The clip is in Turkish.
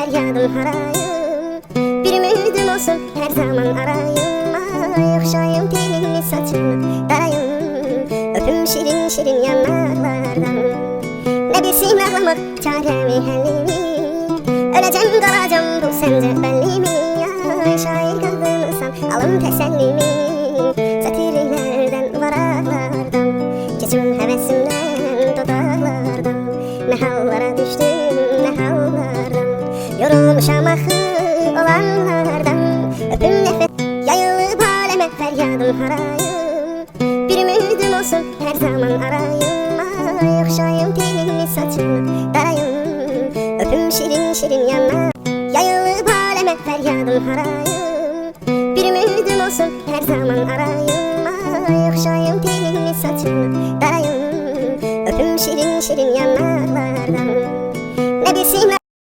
feryadım harayım. Bir ümidim olsun her zaman arayım. Ay okşayım telini saçını darayım. Öpüm şirin şirin yanaklardan. Ne bilsin ağlamak çaremi hellimi. Öleceğim kalacağım bu sence belli mi? Ay şair kaldırırsan alın tesellimi. Satirlerden varaklardan geçim hevesimden dudaklardan. Ne hallara düştüm ne hallardan. Yorulmuşam ahı olanlardan. Öpüm nefret yayılıp aleme feryadım harayım. Bir ümidim olsun her zaman arayım. Ay okşayım telini saçını darayım. Öpüm şirin şirin yana yayılıp aleme feryadım harayım. Bir ümidim olsun